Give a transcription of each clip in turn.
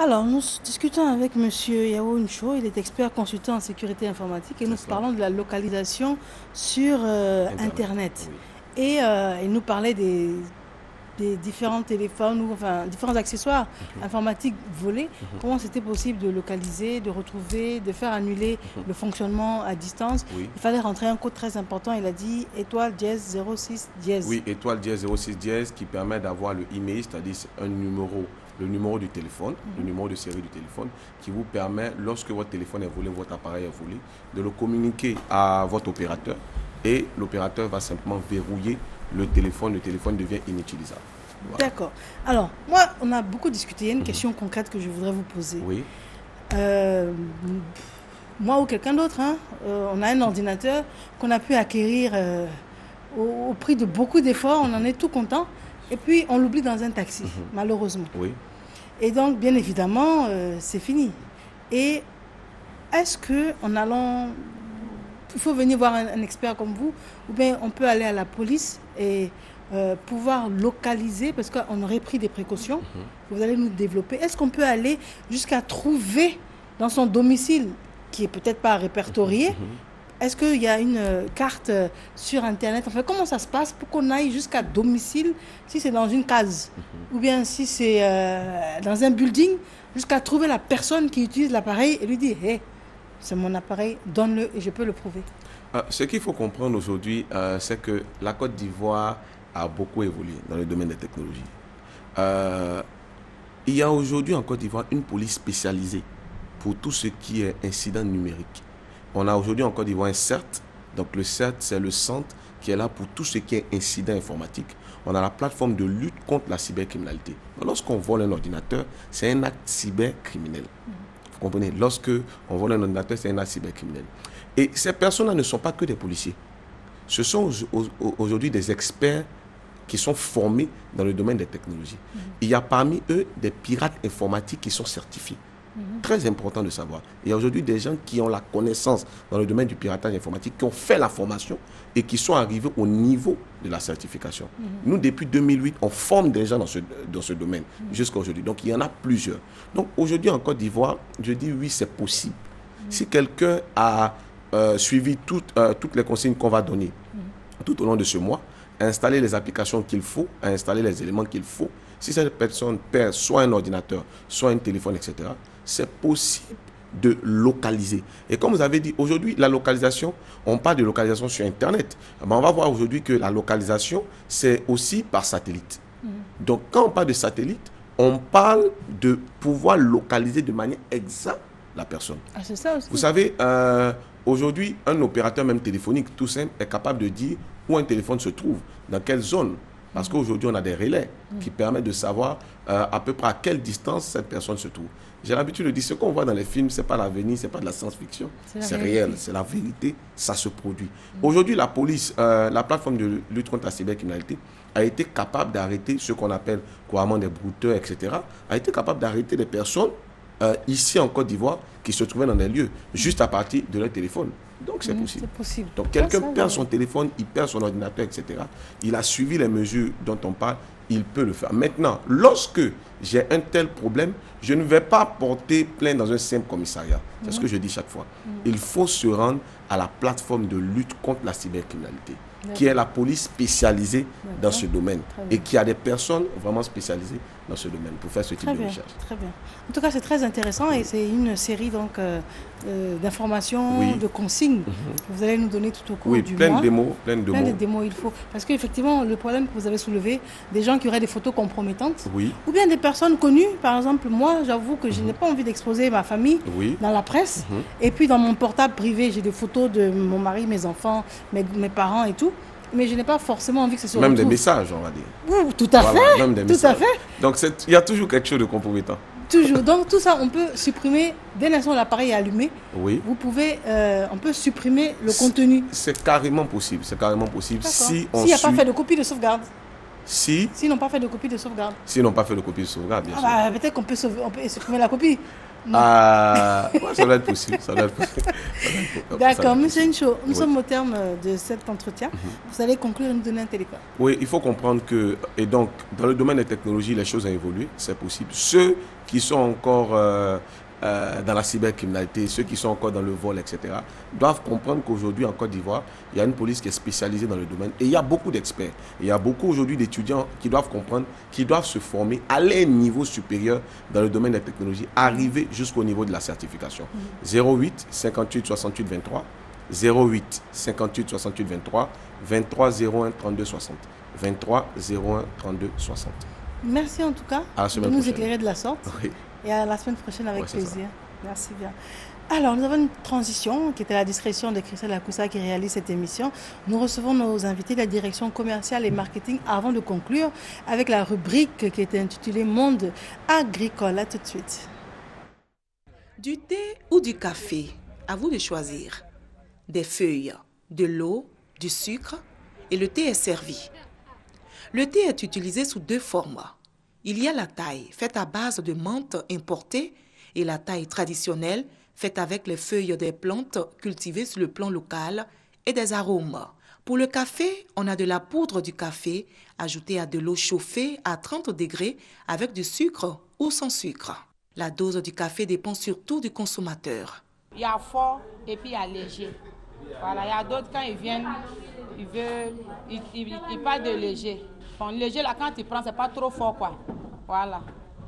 Alors, nous discutons avec M. Yao Ncho, il est expert consultant en sécurité informatique et nous parlons de la localisation sur Internet. Oui. Et il nous parlait des différents téléphones, ou enfin différents accessoires informatiques volés, comment c'était possible de localiser, de retrouver, de faire annuler le fonctionnement à distance. Oui. Il fallait rentrer un code très important, il a dit étoile dièse 06 dièse. Oui, étoile dièse 06 dièse qui permet d'avoir le email, c'est-à-dire un numéro, le numéro du téléphone, le numéro de série du téléphone, qui vous permet, lorsque votre téléphone est volé, votre appareil est volé, de le communiquer à votre opérateur et l'opérateur va simplement verrouiller le téléphone devient inutilisable. Voilà. D'accord. Alors, moi, on a beaucoup discuté. Il y a une question concrète que je voudrais vous poser. Oui. Moi ou quelqu'un d'autre, on a un ordinateur qu'on a pu acquérir au prix de beaucoup d'efforts. On en est tout content. Et puis, on l'oublie dans un taxi, malheureusement. Oui. Et donc, bien évidemment, c'est fini. Et est-ce qu'en allant... Il faut venir voir un expert comme vous, ou bien on peut aller à la police et pouvoir localiser, parce qu'on aurait pris des précautions, vous allez nous développer. Est-ce qu'on peut aller jusqu'à trouver dans son domicile, qui est peut-être pas répertorié, est-ce qu'il y a une carte sur Internet? Enfin, comment ça se passe pour qu'on aille jusqu'à domicile, si c'est dans une case, ou bien si c'est dans un building, jusqu'à trouver la personne qui utilise l'appareil et lui dire, hey, c'est mon appareil, donne-le et je peux le prouver. Ce qu'il faut comprendre aujourd'hui, c'est que la Côte d'Ivoire a beaucoup évolué dans le domaine des technologies. Il y a aujourd'hui en Côte d'Ivoire une police spécialisée pour tout ce qui est incident numérique. On a aujourd'hui en Côte d'Ivoire un CERT. Donc le CERT, c'est le centre qui est là pour tout ce qui est incident informatique. On a la plateforme de lutte contre la cybercriminalité. Lorsqu'on vole un ordinateur, c'est un acte cybercriminel. Vous comprenez? Lorsque on vole un ordinateur, c'est un acte cybercriminel. Et ces personnes-là ne sont pas que des policiers. Ce sont aujourd'hui des experts qui sont formés dans le domaine des technologies. Il y a parmi eux des pirates informatiques qui sont certifiés. Très important de savoir. Il y a aujourd'hui des gens qui ont la connaissance dans le domaine du piratage informatique, qui ont fait la formation et qui sont arrivés au niveau de la certification. Nous, depuis 2008, on forme des gens dans ce domaine jusqu'à aujourd'hui. Donc, il y en a plusieurs. Donc, aujourd'hui, en Côte d'Ivoire, je dis oui, c'est possible. Si quelqu'un a suivi toutes les consignes qu'on va donner tout au long de ce mois, à installer les applications qu'il faut, à installer les éléments qu'il faut, si cette personne perd soit un ordinateur, soit un téléphone, etc., c'est possible de localiser. Et comme vous avez dit, aujourd'hui, la localisation, on parle de localisation sur Internet. Mais on va voir aujourd'hui que la localisation, c'est aussi par satellite. Donc, quand on parle de satellite, on parle de pouvoir localiser de manière exacte la personne. Ah, c'est ça aussi. Vous savez, aujourd'hui, un opérateur même téléphonique, tout simple, est capable de dire où un téléphone se trouve, dans quelle zone. Parce qu'aujourd'hui, on a des relais qui permettent de savoir à peu près à quelle distance cette personne se trouve. J'ai l'habitude de dire, ce qu'on voit dans les films, ce n'est pas l'avenir, ce n'est pas de la science-fiction. C'est réel, c'est la vérité, ça se produit. Aujourd'hui, la police, la plateforme de lutte contre la cybercriminalité, a été capable d'arrêter ce qu'on appelle couramment des brouteurs, etc., a été capable d'arrêter des personnes ici en Côte d'Ivoire qui se trouvaient dans des lieux, juste à partir de leur téléphone. Donc c'est possible. C'est possible. Donc quelqu'un perd son téléphone, il perd son ordinateur, etc. Il a suivi les mesures dont on parle, il peut le faire. Maintenant, lorsque j'ai un tel problème, je ne vais pas porter plainte dans un simple commissariat. C'est ce que je dis chaque fois. Il faut se rendre à la plateforme de lutte contre la cybercriminalité, qui est la police spécialisée dans ce domaine et qui a des personnes vraiment spécialisées dans ce domaine pour faire ce type de recherche. Très bien. En tout cas, c'est très intéressant et c'est une série donc d'informations, de consignes que vous allez nous donner tout au cours du mois. Plein de démos, il faut. Parce qu'effectivement, le problème que vous avez soulevé, des gens qui auraient des photos compromettantes, ou bien des personnes connues. Par exemple, moi, j'avoue que je n'ai pas envie d'exposer ma famille dans la presse. Et puis, dans mon portable privé, j'ai des photos de mon mari, mes enfants, mes parents et tout. Mais je n'ai pas forcément envie que ce soit... Même des messages, on va dire. Tout à fait. Même des messages. Tout à fait. Donc, il y a toujours quelque chose de compromettant. Toujours. Donc, tout ça, on peut supprimer, dès l'instant où l'appareil est allumé, vous pouvez, on peut supprimer le contenu. C'est carrément possible. C'est carrément possible. S'il n'y a pas fait de copie de sauvegarde. S'ils n'ont pas fait de copie de sauvegarde. S'ils n'ont pas fait de copie de sauvegarde, bien sûr. Peut-être qu'on peut supprimer la copie. Ah, ouais, ça doit être possible. Ça doit être possible. D'accord, monsieur Ncho, nous sommes au terme de cet entretien. Vous allez conclure et nous donner un téléphone. Oui, il faut comprendre que, et donc, dans le domaine des technologies, les choses ont évolué, c'est possible. Ceux qui sont encore dans la cybercriminalité, ceux qui sont encore dans le vol, etc., doivent comprendre qu'aujourd'hui, en Côte d'Ivoire, il y a une police qui est spécialisée dans le domaine et il y a beaucoup d'experts. Il y a beaucoup aujourd'hui d'étudiants qui doivent comprendre, qui doivent se former, aller à un niveau supérieur dans le domaine des technologies, arriver jusqu'au niveau de la certification. 08 58 68 23, 08 58 68 23, 23 01 32 60. 23 01 32 60. Merci en tout cas de nous éclairer de la sorte. Oui. Et à la semaine prochaine avec plaisir. Merci bien. Alors, nous avons une transition qui était à la discrétion de Christelle Akoussa qui réalise cette émission. Nous recevons nos invités de la direction commerciale et marketing avant de conclure avec la rubrique qui était intitulée Monde agricole. À tout de suite. Du thé ou du café, à vous de choisir. Des feuilles, de l'eau, du sucre et le thé est servi. Le thé est utilisé sous deux formes. Il y a la taille faite à base de menthe importée et la taille traditionnelle faite avec les feuilles des plantes cultivées sur le plan local et des arômes. Pour le café, on a de la poudre du café ajoutée à de l'eau chauffée à 30 degrés avec du sucre ou sans sucre. La dose du café dépend surtout du consommateur. Il y a fort et puis il y a léger. Voilà, il y a d'autres quand ils viennent, ils parlent de léger. Bon, léger là quand tu prends c'est pas trop fort quoi. Voilà.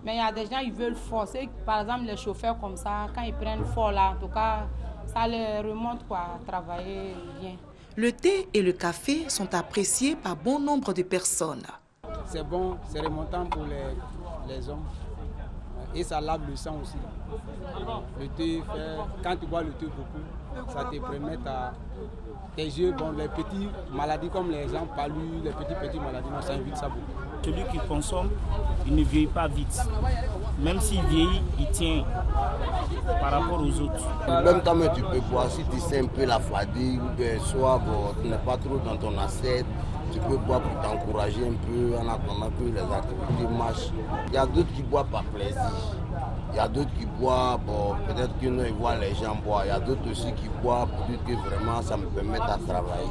Mais il y a des gens ils veulent fort. C'est par exemple les chauffeurs comme ça quand ils prennent fort là, en tout cas ça les remonte quoi, travailler bien. Le thé et le café sont appréciés par bon nombre de personnes. C'est bon, c'est remontant pour les hommes. Et ça lave le sang aussi. Le thé, quand tu bois le thé beaucoup, ça te permet à tes yeux, bon, les petites maladies comme les gens palus, les petites maladies, ça évite ça beaucoup. Celui qui consomme, il ne vieillit pas vite. Même s'il vieillit, il tient par rapport aux autres. Même quand tu peux boire, si tu sens un peu la fatigue, ou bien soit bon, tu n'es pas trop dans ton assiette, tu peux boire pour t'encourager un peu en attendant que les activités marchent. Il y a d'autres qui boivent par plaisir. Il y a d'autres qui boivent, bon, peut-être qu'ils voient les gens boire. Il y a d'autres aussi qui boivent pour dire que vraiment ça me permet de travailler.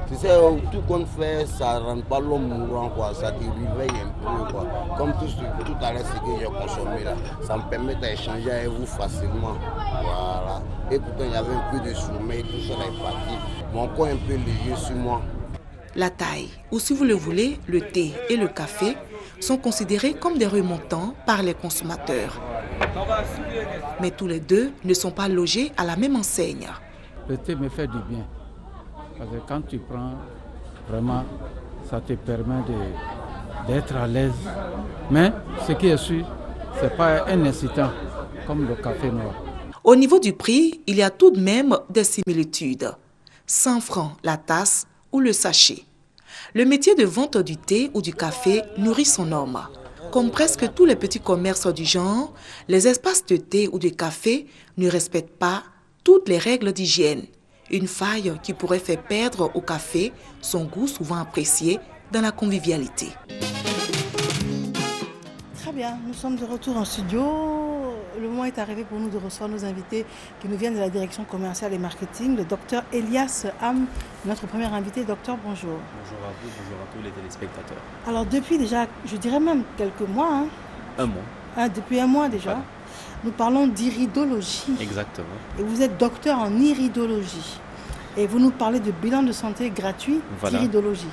Tu sais, tout qu'on fait, ça ne rend pas l'homme mourant, quoi. Ça te réveille un peu. Quoi. Comme tout à l'heure, ce que j'ai consommé là, ça me permet d'échanger avec vous facilement. Voilà. Et pourtant, il y avait un peu de sommeil, tout ça est parti. Mon corps est un peu léger sur moi. La taille, ou si vous le voulez, le thé et le café, sont considérés comme des remontants par les consommateurs. Mais tous les deux ne sont pas logés à la même enseigne. Le thé me fait du bien. Parce que quand tu prends, vraiment, ça te permet d'être à l'aise. Mais ce qui est sûr, ce n'est pas un incitant comme le café noir. Au niveau du prix, il y a tout de même des similitudes. 100 francs la tasse ou le sachet. Le métier de vente du thé ou du café nourrit son homme. Comme presque tous les petits commerces du genre, les espaces de thé ou de café ne respectent pas toutes les règles d'hygiène. Une faille qui pourrait faire perdre au café son goût souvent apprécié dans la convivialité. Très bien, nous sommes de retour en studio. Le moment est arrivé pour nous de recevoir nos invités qui nous viennent de la direction commerciale et marketing, le docteur Elias Ham, notre premier invité. Docteur, bonjour. Bonjour à vous, bonjour à tous les téléspectateurs. Alors depuis déjà, je dirais même quelques mois. Hein, un mois. Depuis un mois déjà. Voilà. Nous parlons d'iridologie. Exactement. Et vous êtes docteur en iridologie. Et vous nous parlez de bilan de santé gratuit d'iridologie.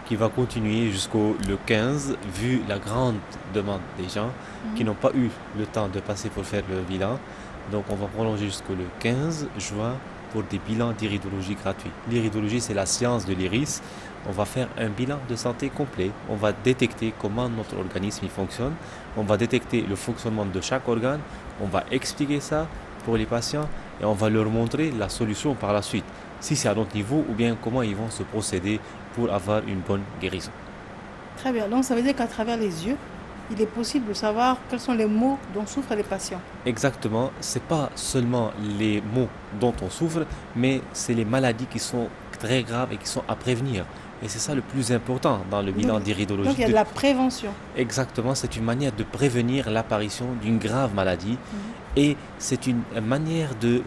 Qui va continuer jusqu'au 15, vu la grande demande des gens qui n'ont pas eu le temps de passer pour faire le bilan. Donc on va prolonger jusqu'au 15 juin pour des bilans d'iridologie gratuits. L'iridologie, c'est la science de l'iris. On va faire un bilan de santé complet. On va détecter comment notre organisme fonctionne. On va détecter le fonctionnement de chaque organe. On va expliquer ça pour les patients et on va leur montrer la solution par la suite. Si c'est à notre niveau ou bien comment ils vont se procéder pour avoir une bonne guérison. Très bien. Donc ça veut dire qu'à travers les yeux, il est possible de savoir quels sont les maux dont souffrent les patients. Exactement. Ce n'est pas seulement les maux dont on souffre, mais c'est les maladies qui sont très graves et qui sont à prévenir. Et c'est ça le plus important dans le bilan d'iridologie. Donc il y a de la prévention. Exactement, c'est une manière de prévenir l'apparition d'une grave maladie. Et c'est une manière de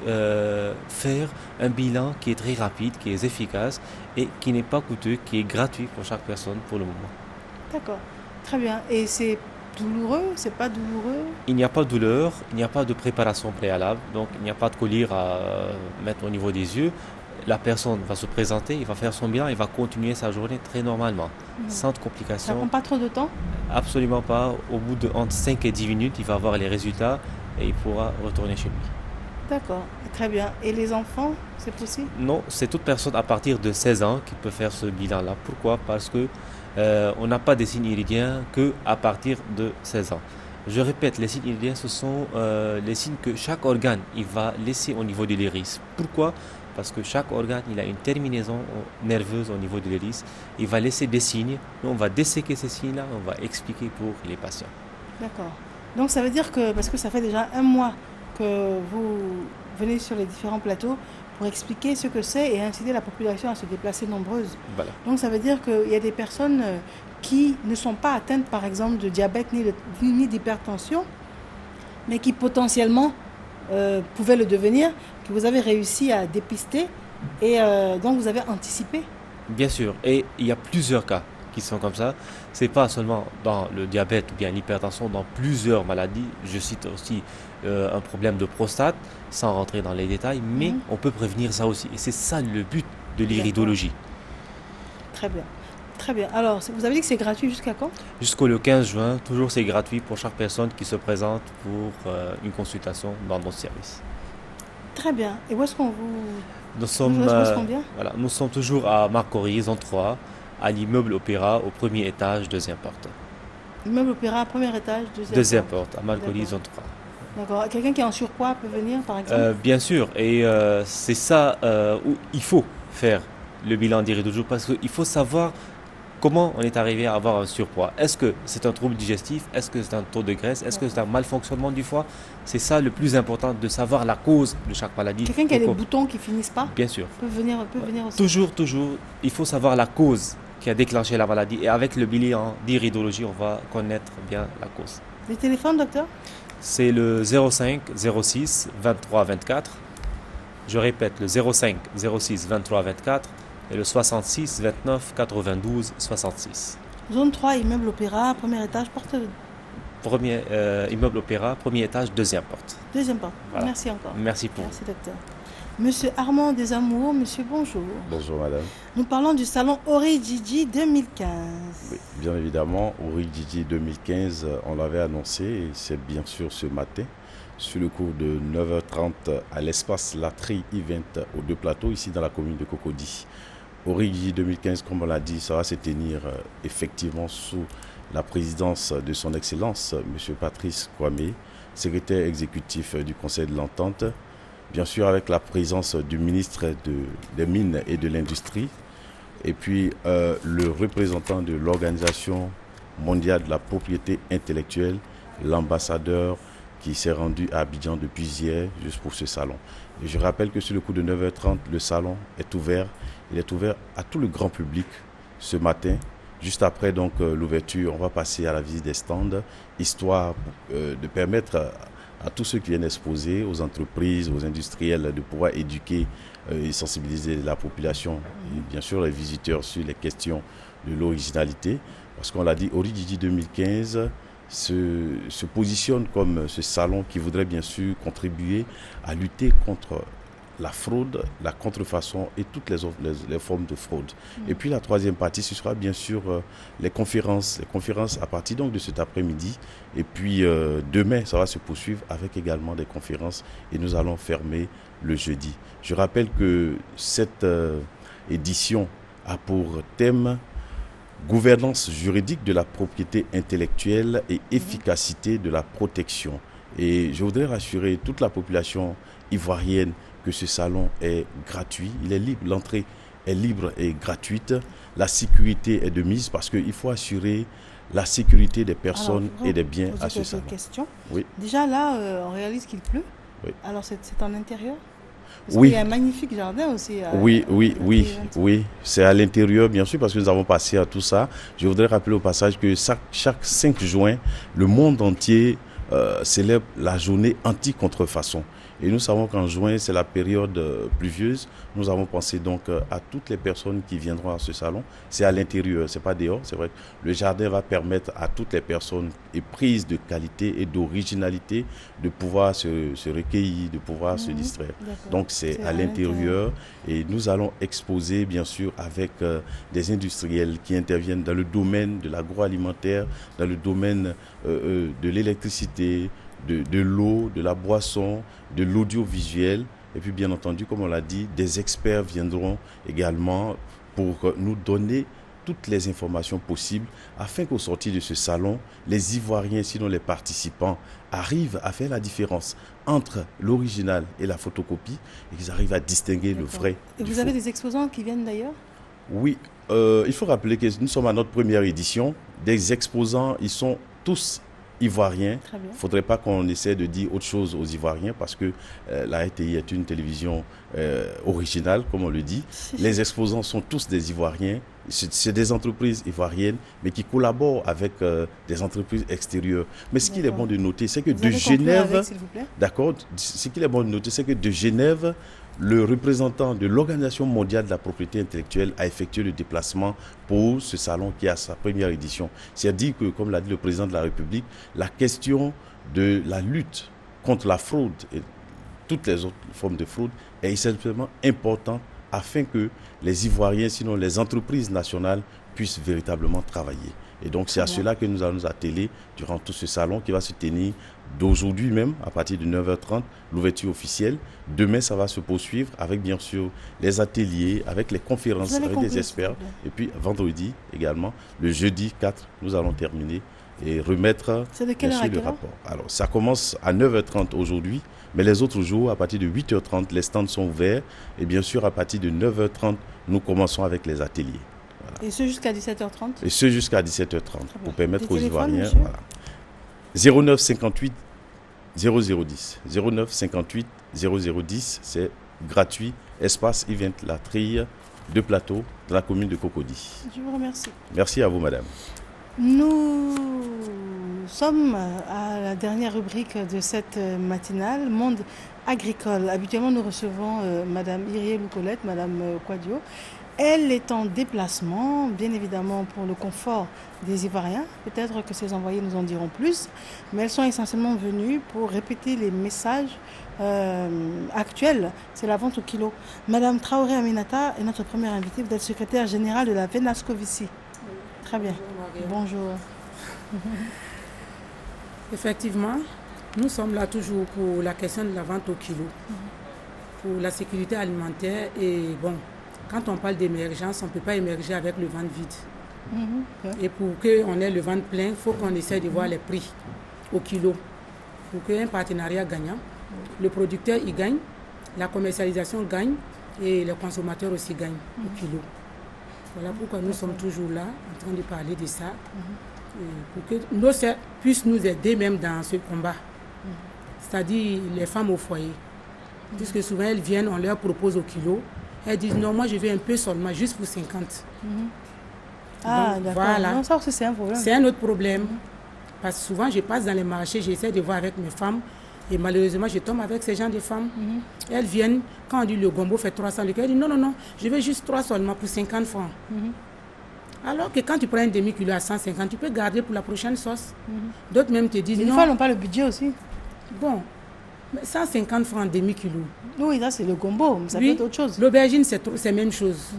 faire un bilan qui est très rapide, qui est efficace et qui n'est pas coûteux, qui est gratuit pour chaque personne pour le moment. D'accord, très bien. Et c'est douloureux, c'est pas douloureux? Il n'y a pas de douleur, il n'y a pas de préparation préalable, donc il n'y a pas de collyre à mettre au niveau des yeux. La personne va se présenter, il va faire son bilan, il va continuer sa journée très normalement, sans complications. Ça prend pas trop de temps? Absolument pas. Au bout de entre 5 et 10 minutes, il va avoir les résultats et il pourra retourner chez lui. D'accord, très bien. Et les enfants, c'est possible? Non, c'est toute personne à partir de 16 ans qui peut faire ce bilan-là. Pourquoi? Parce que on n'a pas des signes iridiens qu'à partir de 16 ans. Je répète, les signes iridiens, ce sont les signes que chaque organe il va laisser au niveau de l'iris. Pourquoi? Parce que chaque organe il a une terminaison nerveuse au niveau de l'iris. Il va laisser des signes. Nous, on va disséquer ces signes-là, on va expliquer pour les patients. D'accord. Donc ça veut dire que, parce que ça fait déjà 1 mois que vous venez sur les différents plateaux pour expliquer ce que c'est et inciter la population à se déplacer nombreuse. Voilà. Donc ça veut dire qu'il y a des personnes qui ne sont pas atteintes par exemple de diabète ni d'hypertension, mais qui potentiellement pouvaient le devenir, que vous avez réussi à dépister et donc vous avez anticipé. Bien sûr, et il y a plusieurs cas qui sont comme ça. C'est pas seulement dans le diabète ou bien l'hypertension, dans plusieurs maladies. Je cite aussi un problème de prostate, sans rentrer dans les détails, mais on peut prévenir ça aussi. Et c'est ça le but de l'iridologie. Très bien. Très bien. Alors, vous avez dit que c'est gratuit jusqu'à quand? Jusqu'au le 15 juin, toujours c'est gratuit pour chaque personne qui se présente pour une consultation dans notre service. Très bien. Et où est-ce qu'on vous... Nous sommes, voilà, nous sommes toujours à Marcory, zone 3, à l'immeuble Opéra, au premier étage, deuxième porte. Immeuble Opéra, premier étage, deuxième porte, à Marcory, zone 3. D'accord. Quelqu'un qui est en surpoids peut venir, par exemple? Bien sûr. Et c'est ça où il faut faire le bilan d'iridologie, parce qu'il faut savoir comment on est arrivé à avoir un surpoids. Est-ce que c'est un trouble digestif? Est-ce que c'est un taux de graisse? Est-ce que c'est un malfonctionnement du foie? C'est ça le plus important, de savoir la cause de chaque maladie. Quelqu'un qui a des boutons qui finissent pas? Bien sûr. Peut venir aussi. Toujours, il faut savoir la cause qui a déclenché la maladie. Et avec le bilan d'iridologie, on va connaître bien la cause. Les téléphones, docteur? C'est le 05 06 23 24. Je répète, le 05 06 23 24 et le 66 29 92 66. Zone 3, immeuble Opéra, premier étage, porte... Premier immeuble Opéra, premier étage, deuxième porte. Deuxième porte. Voilà. Merci encore. Merci pour vous. Merci, docteur. Monsieur Armand Desamours, monsieur, bonjour. Bonjour, madame. Nous parlons du salon Orijiji 2015. Oui, bien évidemment, Orijiji 2015, on l'avait annoncé, et c'est bien sûr ce matin, sur le cours de 9h30 à l'espace Latry Event aux deux plateaux, ici dans la commune de Cocody. Orijiji 2015, comme on l'a dit, ça va se tenir effectivement sous la présidence de son Excellence, M. Patrice Kwame, secrétaire exécutif du Conseil de l'Entente, bien sûr avec la présence du ministre des Mines et de l'Industrie, et puis le représentant de l'Organisation mondiale de la propriété intellectuelle, l'ambassadeur qui s'est rendu à Abidjan depuis hier, juste pour ce salon. Et je rappelle que sur le coup de 9h30, le salon est ouvert. Il est ouvert à tout le grand public ce matin. Juste après donc l'ouverture, on va passer à la visite des stands, histoire de permettre à tous ceux qui viennent exposer, aux entreprises, aux industriels, de pouvoir éduquer et sensibiliser la population et bien sûr les visiteurs sur les questions de l'originalité. Parce qu'on l'a dit, Orijiji 2015 se positionne comme ce salon qui voudrait bien sûr contribuer à lutter contre la fraude, la contrefaçon et toutes les formes de fraude. Et puis la troisième partie, ce sera bien sûr les conférences à partir donc de cet après-midi. Et puis demain, ça va se poursuivre avec également des conférences et nous allons fermer le jeudi. Je rappelle que cette édition a pour thème gouvernance juridique de la propriété intellectuelle et efficacité de la protection. Et je voudrais rassurer toute la population ivoirienne que ce salon est gratuit, il est libre, l'entrée est libre et gratuite, la sécurité est de mise parce qu'il faut assurer la sécurité des personnes et des biens à ce salon. Question. Oui. Déjà là, on réalise qu'il pleut. Oui. Alors c'est en intérieur? Parce Oui. qu'il y a un magnifique jardin aussi. Oui. C'est à l'intérieur, bien sûr, parce que nous avons passé à tout ça. Je voudrais rappeler au passage que chaque 5 juin, le monde entier célèbre la journée anti-contrefaçon. Et nous savons qu'en juin, c'est la période pluvieuse. Nous avons pensé donc à toutes les personnes qui viendront à ce salon. C'est à l'intérieur, c'est pas dehors. C'est vrai que le jardin va permettre à toutes les personnes éprises de qualité et d'originalité de pouvoir se recueillir, de pouvoir se distraire. Donc c'est à l'intérieur et nous allons exposer bien sûr avec des industriels qui interviennent dans le domaine de l'agroalimentaire, dans le domaine de l'électricité, de l'eau, de la boisson, de l'audiovisuel. Et puis bien entendu, comme on l'a dit, des experts viendront également pour nous donner toutes les informations possibles afin qu'au sortir de ce salon, les Ivoiriens, sinon les participants, arrivent à faire la différence entre l'original et la photocopie et qu'ils arrivent à distinguer le vrai. Et vous avez des exposants qui viennent d'ailleurs? Oui, il faut rappeler que nous sommes à notre première édition. Des exposants, ils sont tous Ivoiriens. Il ne faudrait pas qu'on essaie de dire autre chose aux Ivoiriens parce que la RTI est une télévision originale, comme on le dit. Les exposants sont tous des Ivoiriens. C'est des entreprises ivoiriennes, mais qui collaborent avec des entreprises extérieures. Mais ce qu'il est bon de noter, c'est que de Genève, d'accord, ce qu'il est bon de noter, c'est que de Genève, le représentant de l'Organisation mondiale de la propriété intellectuelle a effectué le déplacement pour ce salon qui a sa première édition. C'est-à-dire que, comme l'a dit le président de la République, la question de la lutte contre la fraude et toutes les autres formes de fraude est essentiellement importante afin que les Ivoiriens, sinon les entreprises nationales, puissent véritablement travailler. Et donc c'est à cela que nous allons nous atteler durant tout ce salon qui va se tenir d'aujourd'hui même à partir de 9h30, l'ouverture officielle. Demain, ça va se poursuivre avec bien sûr les ateliers, avec les conférences, avec des experts. Et puis vendredi également, le jeudi 4, nous allons terminer et remettre bien sûr le rapport. Alors ça commence à 9h30 aujourd'hui, mais les autres jours, à partir de 8h30, les stands sont ouverts. Et bien sûr, à partir de 9h30, nous commençons avec les ateliers. Voilà. Et ce jusqu'à 17h30? Et ce jusqu'à 17h30, pour permettre aux Ivoiriens... Voilà. 09 58 0010. 09 58 0010, c'est gratuit. Espace Event La Trille de Plateau, de la commune de Cocody. Je vous remercie. Merci à vous, madame. Nous sommes à la dernière rubrique de cette matinale, Monde agricole. Habituellement, nous recevons madame Iriel Colette, madame Quadio. Elle est en déplacement, bien évidemment, pour le confort des Ivoiriens. Peut-être que ses envoyés nous en diront plus, mais elles sont essentiellement venues pour répéter les messages actuels. C'est la vente au kilo. Madame Traoré Aminata est notre première invitée. Vous êtes secrétaire générale de la Venascovici. Très bien. Bonjour. Effectivement, nous sommes là toujours pour la question de la vente au kilo, pour la sécurité alimentaire. Et bon, quand on parle d'émergence, on ne peut pas émerger avec le ventre vide. Et pour qu'on ait le ventre plein, il faut qu'on essaie de voir les prix au kilo. Pour qu'il y ait un partenariat gagnant, le producteur y gagne, la commercialisation gagne et les consommateurs aussi gagnent au kilo. Voilà pourquoi nous sommes toujours là, en train de parler de ça, pour que nos sœurs puissent nous aider même dans ce combat. C'est-à-dire les femmes au foyer. Puisque souvent elles viennent, on leur propose au kilo. Elles disent non, moi je veux un peu seulement, juste pour 50. Ah, d'accord. Voilà. Non, ça aussi c'est un problème. C'est un autre problème. Parce que souvent je passe dans les marchés, j'essaie de voir avec mes femmes. Et malheureusement, je tombe avec ces gens de femmes. Elles viennent, quand on dit le gombo fait 300, le elles disent non, non, non, je veux juste 3 seulement pour 50 francs. Alors que quand tu prends un demi-kilo à 150, tu peux garder pour la prochaine sauce. D'autres même te disent non. Des fois, n'ont pas le budget aussi. Bon, 150 francs demi-kilo. Oui, ça c'est le gombo, mais ça peut être autre chose. L'aubergine, c'est la même chose.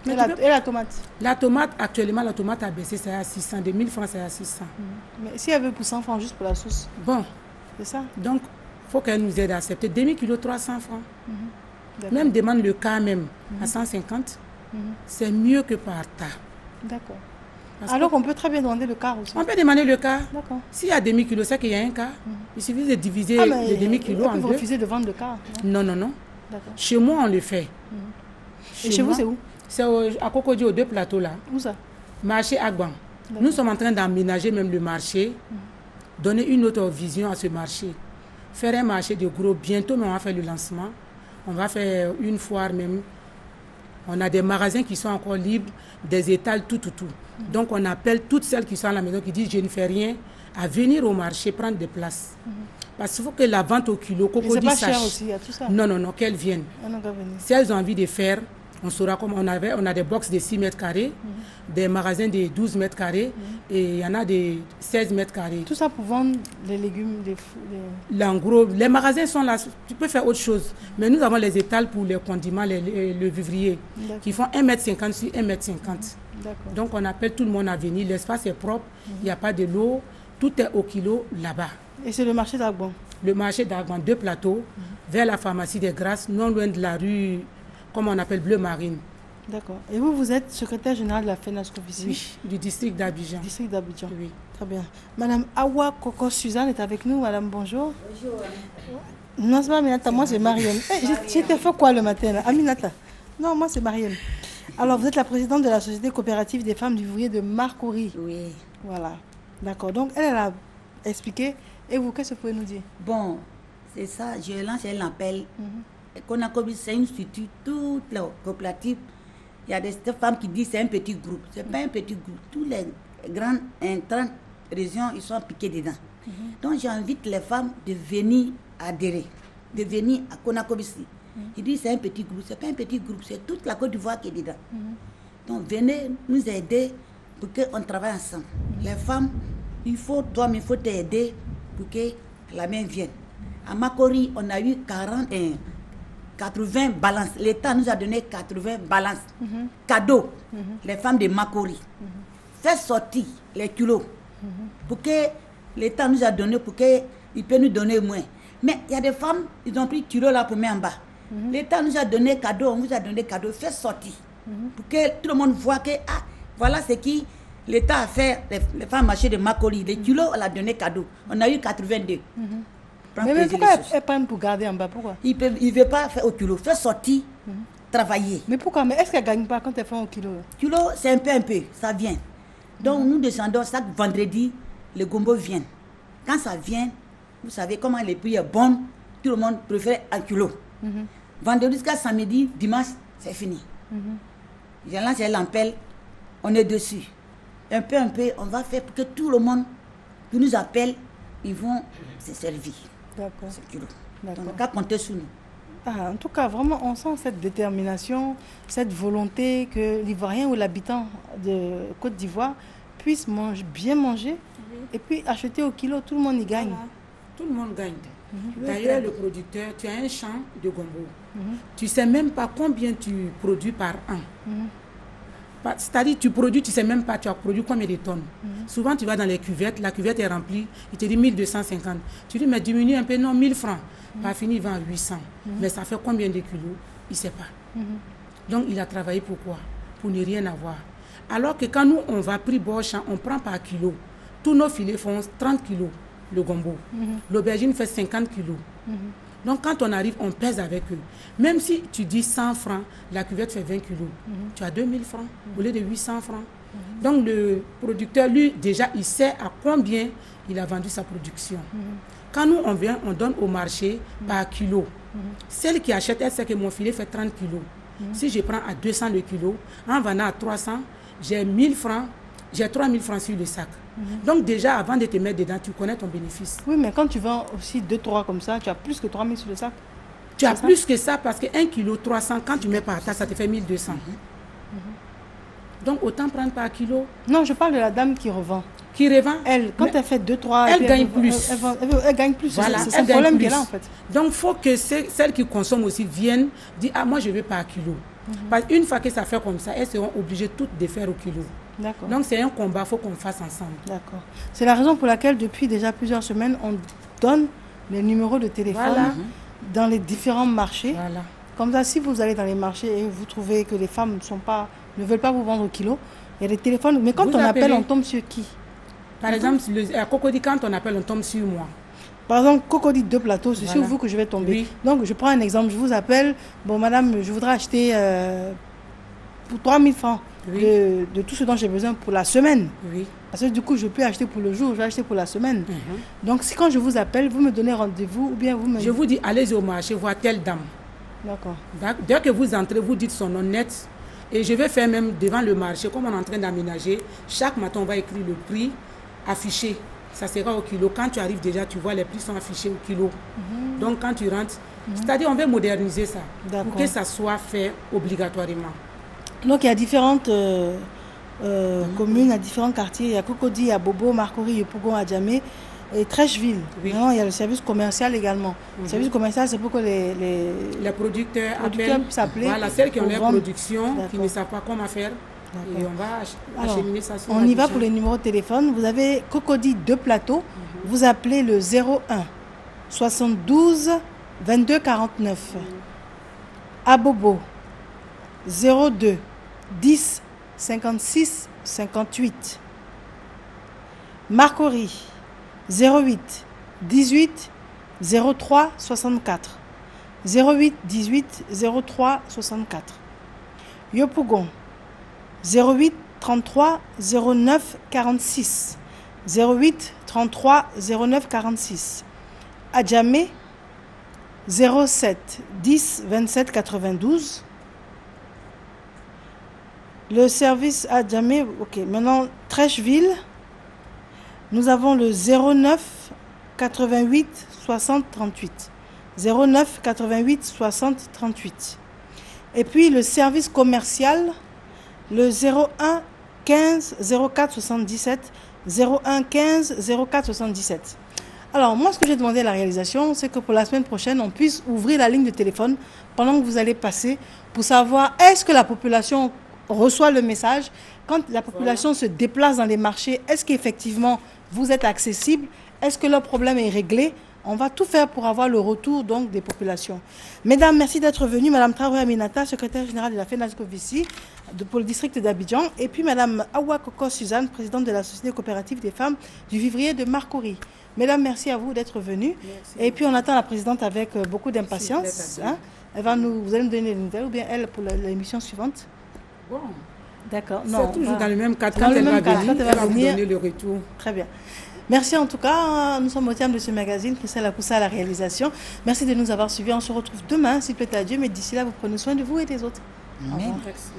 Et la tomate? La tomate, actuellement, la tomate a baissé, c'est à 600. 2000 francs, c'est à 600. Mais si elle veut pour 100 francs juste pour la sauce? Bon. C'est ça. Donc, il faut qu'elle nous aide à accepter. Demi-kilo, 300 francs. Même demande le cas même à 150. C'est mieux que par tas. D'accord. Alors on peut très bien demander le quart aussi. On peut demander le quart. D'accord. S'il y a demi-kilo, c'est qu'il y a un quart. Il suffit de diviser le demi-kilo en deux. Vous refusez de vendre le quart? Non, non, non. Chez moi, on le fait. Et chez vous, c'est où? C'est à Cocody, aux 2 plateaux là. Où ça? Marché Agban. Nous sommes en train d'aménager même le marché, donner une autre vision à ce marché. faire un marché de gros. Bientôt, mais on va faire le lancement. On va faire une foire même. On a des magasins qui sont encore libres, des étals, tout. Donc, on appelle toutes celles qui sont à la maison, qui disent « je ne fais rien », à venir au marché, prendre des places. Parce qu'il faut que la vente au kilo, Cocody c'est pas sache. cher aussi, il y a tout ça. Non, qu'elles viennent. Si elles ont envie de faire, on saura comment. On a des box de 6 mètres carrés, des magasins de 12 mètres carrés, et il y en a de 16 mètres carrés. Tout ça pour vendre les légumes, Là, en gros, les magasins sont là, tu peux faire autre chose. Mais nous avons les étals pour les condiments, le vivrier, qui font 1,50 m sur 1,50 m. Donc, on appelle tout le monde à venir. L'espace est propre, il n'y a pas de l'eau, tout est au kilo là-bas. Et c'est le marché d'Agbon? Le marché d'Agbon, 2 plateaux, vers la pharmacie des Grâces, non loin de la rue, comme on appelle Bleu Marine. D'accord. Et vous êtes secrétaire général de la FENASCOF ici? Oui, du district d'Abidjan. District d'Abidjan. Oui. Très bien. Madame Awa Coco Suzanne est avec nous. Madame, bonjour. Bonjour. Non, c'est pas Aminata, moi c'est Mariam. J'étais fait quoi le matin là? Aminata. Non, moi c'est Mariam. Alors, vous êtes la présidente de la Société coopérative des femmes d'ouvriers de Marcory. Oui. Voilà. D'accord. Donc, elle a expliqué. Et vous, qu'est-ce que vous pouvez nous dire? Bon, c'est ça. Je lance un appel. Conakry, c'est une structure, toutes les coopératives. Il y a des femmes qui disent que c'est un petit groupe. Ce n'est pas un petit groupe. Tous les grandes 30 régions, ils sont piqués dedans. Donc, j'invite les femmes de venir adhérer, de venir à Conakry. Ils disent que c'est un petit groupe. Ce n'est pas un petit groupe, c'est toute la Côte d'Ivoire qui est dedans. Donc, venez nous aider pour qu'on travaille ensemble. Les femmes, il faut t'aider pour que la main vienne. À Makori, on a eu 80 balances. L'État nous a donné 80 balances. Cadeaux. Les femmes de Makori. Faites sortir les kilos. Pour que l'État nous a donné, pour qu'il peut nous donner moins. Mais il y a des femmes, ils ont pris kilos là pour mettre en bas. L'État nous a donné cadeau, on vous a donné cadeau. Faites sortir. Pour que tout le monde voit que, voilà ce qui l'État a fait, les femmes marché de Makori. Les kilos, on l'a donné cadeau. On a eu 82. Mais pourquoi elles prennent pour garder en bas? Pourquoi? Il ne veut pas faire au kilo. Faire sortir, travailler. Mais pourquoi? Mais est-ce qu'elles ne gagnent pas quand elles font au kilo? Kilo, c'est un peu. Ça vient. Donc, nous descendons chaque vendredi, les gombos viennent. Quand ça vient, vous savez comment les prix est bon. Tout le monde préfère un kilo. Vendredi jusqu'à samedi, dimanche, c'est fini. Je lance l'appel, on est dessus. Un peu, on va faire pour que tout le monde qui nous appelle, ils vont se servir. D'accord. Donc, on va compter sur nous. En tout cas, vraiment, on sent cette détermination, cette volonté que l'Ivoirien ou l'habitant de Côte d'Ivoire puisse bien manger et puis acheter au kilo. Tout le monde y gagne. Voilà. Tout le monde gagne. D'ailleurs, le producteur, tu as un champ de gombo. Tu ne sais même pas combien tu produis par an. C'est-à-dire, tu produis, tu ne sais même pas, tu as produit combien de tonnes. Souvent, tu vas dans les cuvettes, la cuvette est remplie, il te dit 1250. Tu dis, mais diminue un peu, non, 1000 francs. Pas fini, il vend 800. Mais ça fait combien de kilos? Il ne sait pas. Donc, il a travaillé pour quoi? Pour ne rien avoir. Alors que quand nous, on va prix Borchamp, on prend par kilo. Tous nos filets font 30 kilos, le gombo. L'aubergine fait 50 kilos. Donc, quand on arrive, on pèse avec eux. Même si tu dis 100 francs, la cuvette fait 20 kilos. Tu as 2000 francs au lieu de 800 francs. Donc, le producteur, lui, déjà, il sait à combien il a vendu sa production. Quand nous, on vient, on donne au marché par kilo. Celle qui achète, elle sait que mon filet fait 30 kilos. Si je prends à 200 le kilo, en vendant à 300, j'ai 1000 francs, j'ai 3000 francs sur le sac. Donc déjà, avant de te mettre dedans, tu connais ton bénéfice. Oui, mais quand tu vends aussi 2-3 comme ça, tu as plus que 3000 sur le sac. Tu as plus que ça parce que 1 kilo 300, quand tu mets par tas, ça te fait 1200. Donc autant prendre par kilo. Non, je parle de la dame qui revend. Qui revend? Elle, quand elle fait 2-3... Elle gagne plus. Elle gagne plus. Voilà, c'est le problème qu'elle a en fait. Donc il faut que celles qui consomment aussi viennent dire, moi je veux par kilo. Parce qu'une fois que ça fait comme ça, elles seront obligées toutes de faire au kilo. Donc c'est un combat, il faut qu'on fasse ensemble. D'accord. C'est la raison pour laquelle depuis déjà plusieurs semaines, on donne les numéros de téléphone dans les différents marchés. Comme ça, si vous allez dans les marchés et vous trouvez que les femmes ne veulent pas vous vendre au kilo, il y a des téléphones. Mais quand on appelle, on tombe sur qui? Par exemple, à Cocody, quand on appelle, on tombe sur moi. Par exemple, Cocody 2 plateaux, c'est sur vous que je vais tomber. Oui. Donc, je prends un exemple. Je vous appelle. Bon, madame, je voudrais acheter pour 3000 francs. de tout ce dont j'ai besoin pour la semaine. Oui. Parce que du coup, je peux acheter pour le jour, je vais acheter pour la semaine. Donc, si quand je vous appelle, vous me donnez rendez-vous ou bien vous me... Je vous dis, allez au marché, voir telle dame. D'accord. Dès que vous entrez, vous dites son nom net. Et je vais faire même devant le marché, comme on est en train d'aménager. Chaque matin, on va écrire le prix affiché. Ça sera au kilo. Quand tu arrives déjà, tu vois les prix sont affichés au kilo. Donc, quand tu rentres, c'est-à-dire on veut moderniser ça pour que ça soit fait obligatoirement. Donc, il y a différentes communes, il y a différents quartiers. Il y a Cocody, il y a Bobo, Marcory, Yopougon, Adjamé et Trècheville. Oui. Il y a le service commercial également. Le service commercial, c'est pour que les producteurs puissent appeler. Voilà, celles qui ont leur production, qui ne savent pas comment faire. Et on va acheminer ça sur on y va pour les numéros de téléphone. Vous avez Cocody 2 plateaux. Vous appelez le 01 72 22 49. À Bobo 02 10 56 58. Marcory 08 18 03 64. 08 18 03 64. Yopougon 08 33 09 46. 08 33 09 46. Adjamé 07 10 27 92. Le service Adjamé, ok. Maintenant, Trècheville, nous avons le 09 88 60 38. 09 88 60 38. Et puis le service commercial, le 01 15 04 77. 01 15 04 77. Alors, moi, ce que j'ai demandé à la réalisation, c'est que pour la semaine prochaine, on puisse ouvrir la ligne de téléphone pendant que vous allez passer pour savoir est-ce que la population reçoit le message. Quand la population se déplace dans les marchés, est-ce qu'effectivement vous êtes accessible? Est-ce que leur problème est réglé? On va tout faire pour avoir le retour donc des populations. Mesdames, merci d'être venues. Madame Traoré Aminata, secrétaire générale de la FENASCOVICI pour le district d'Abidjan. Et puis Madame Awa Koko Suzanne, présidente de la Société coopérative des femmes du vivrier de Marcory. Mesdames, merci à vous d'être venues. Et puis on attend la présidente avec beaucoup d'impatience. Hein. Vous allez nous donner des nouvelles ou bien elle pour l'émission suivante? Bon. D'accord. C'est toujours dans le même cadre. Quand elle va venir, elle va vous donner le retour. Très bien. Merci en tout cas. Nous sommes au terme de ce magazine. Christelle Akoussa à la réalisation. Merci de nous avoir suivis. On se retrouve demain, s'il plaît à Dieu. Mais d'ici là, vous prenez soin de vous et des autres. Merci.